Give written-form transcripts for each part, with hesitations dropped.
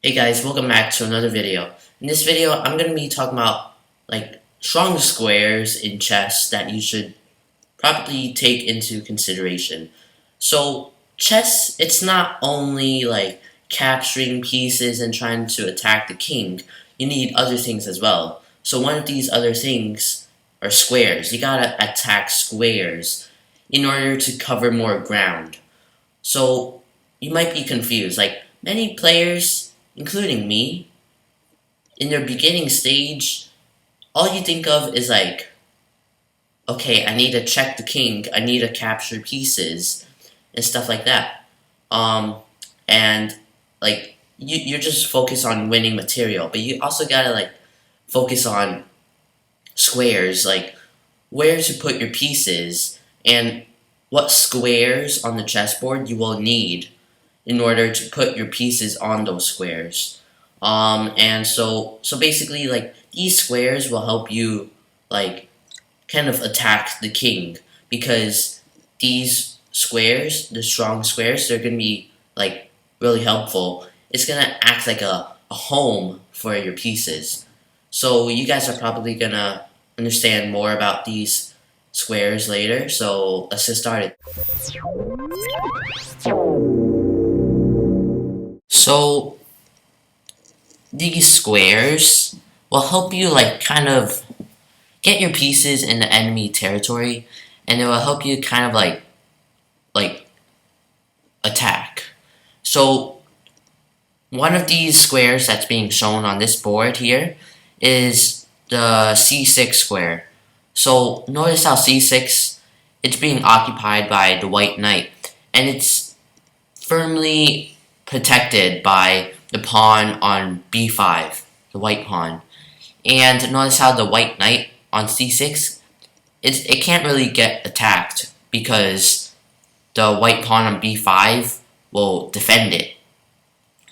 Hey guys, welcome back to another video. In this video, I'm going to be talking about strong squares in chess that you should probably take into consideration. So chess, it's not only capturing pieces and trying to attack the king. You need other things as well. So one of these other things are squares. You gotta attack squares in order to cover more ground. So you might be confused. Many players, including me, in their beginning stage, all you think of is okay, I need to check the king, I need to capture pieces, and stuff like that. And you're just focused on winning material, but you also gotta focus on squares, like where to put your pieces and what squares on the chessboard you will need in order to put your pieces on those squares. And so basically, these squares will help you like kind of attack the king, because these squares, the strong squares, they're gonna be really helpful. It's gonna act like a home for your pieces. So you guys are probably gonna understand more about these squares later. So let's get started. So these squares will help you kind of get your pieces in the enemy territory, and it will help you kind of like attack. So one of these squares that's being shown on this board here is the c6 square. So notice how c6, it's being occupied by the white knight, and it's firmly protected by the pawn on b5, the white pawn. And notice how the white knight on c6, it can't really get attacked because the white pawn on b5 will defend it.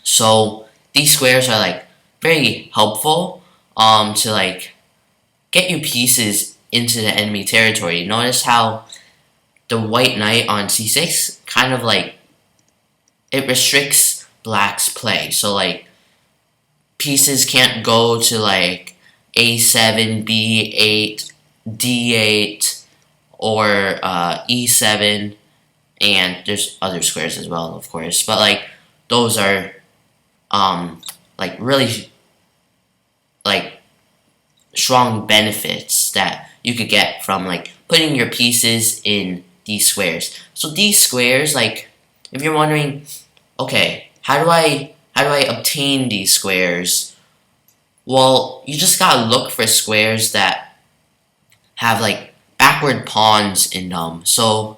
So these squares are very helpful to get your pieces into the enemy territory. Notice how the white knight on c6 kind of it restricts black's play. So pieces can't go to a7, b8, d8, or e7, and there's other squares as well, of course. But those are really strong benefits that you could get from putting your pieces in these squares. So these squares, if you're wondering, okay, how do I obtain these squares? Well, you just gotta look for squares that have backward pawns in them. So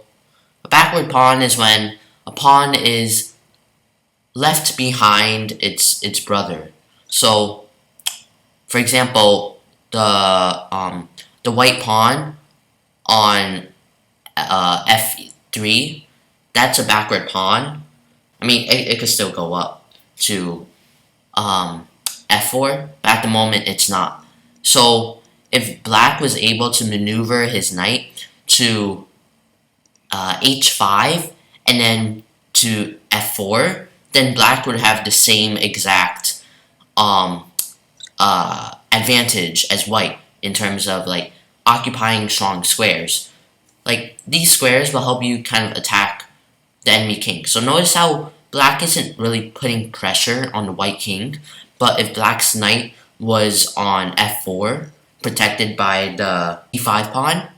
a backward pawn is when a pawn is left behind its brother. So for example, the white pawn on f3, that's a backward pawn. I mean, it could still go up to f4, but at the moment it's not. So if black was able to maneuver his knight to h5 and then to f4, then black would have the same exact advantage as white in terms of occupying strong squares. These squares will help you kind of attack the enemy king. So notice how black isn't really putting pressure on the white king, but if black's knight was on f4, protected by the e5 pawn,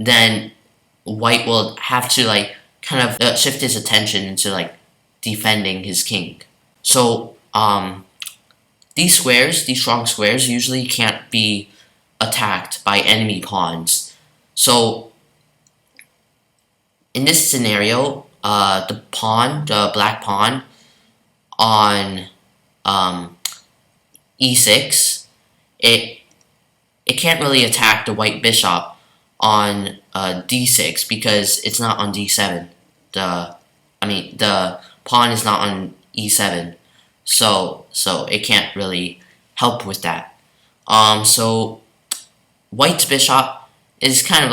then white will have to kind of shift his attention into defending his king. So these squares, these strong squares, usually can't be attacked by enemy pawns. So in this scenario, the black pawn on e6, it can't really attack the white bishop on d6 because it's not on d7. The pawn is not on e7, so it can't really help with that. So white's bishop is kind of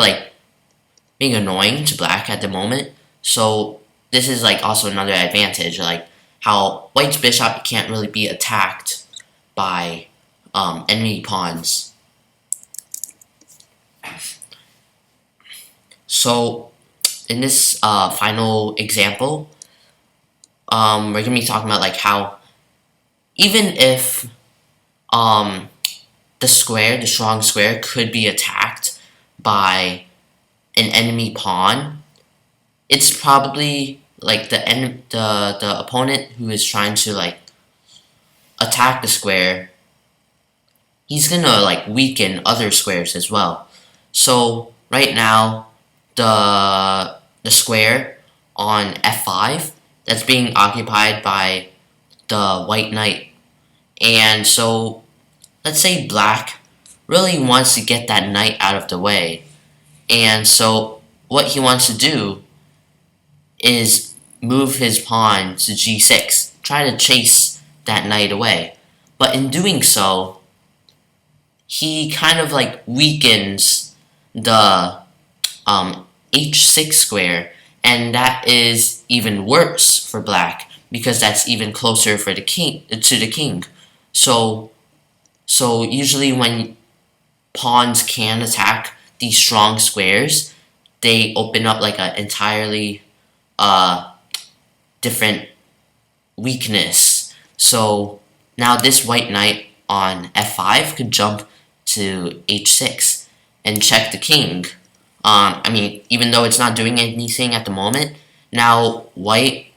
being annoying to black at the moment. So this is also another advantage. how white's bishop can't really be attacked by enemy pawns. So in this final example, we're going to be talking about like how even if the strong square could be attacked by an enemy pawn, it's probably like the opponent who is trying to like attack the square, he's gonna like weaken other squares as well. So right now the square on f5 that's being occupied by the white knight, and so let's say black really wants to get that knight out of the way, and so what he wants to do is move his pawn to g6, try to chase that knight away. But in doing so, he kind of like weakens the h6 square, and that is even worse for black because that's even closer for the king to the king. So usually when pawns can attack these strong squares, they open up like an entirely different weakness. So now this white knight on f5 could jump to h6 and check the king. I mean, even though it's not doing anything at the moment, now white,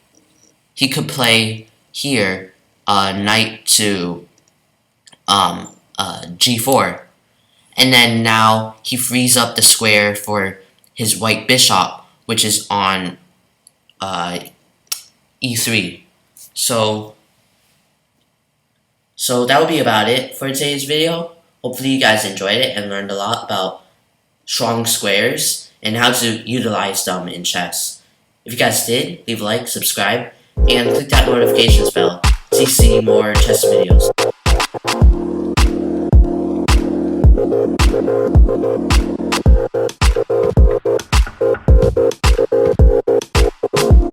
he could play here knight to g4, and then now he frees up the square for his white bishop, which is on e3. So that would be about it for today's video. Hopefully you guys enjoyed it and learned a lot about strong squares and how to utilize them in chess. If you guys did, leave a like, subscribe, and click that notifications bell to see more chess videos.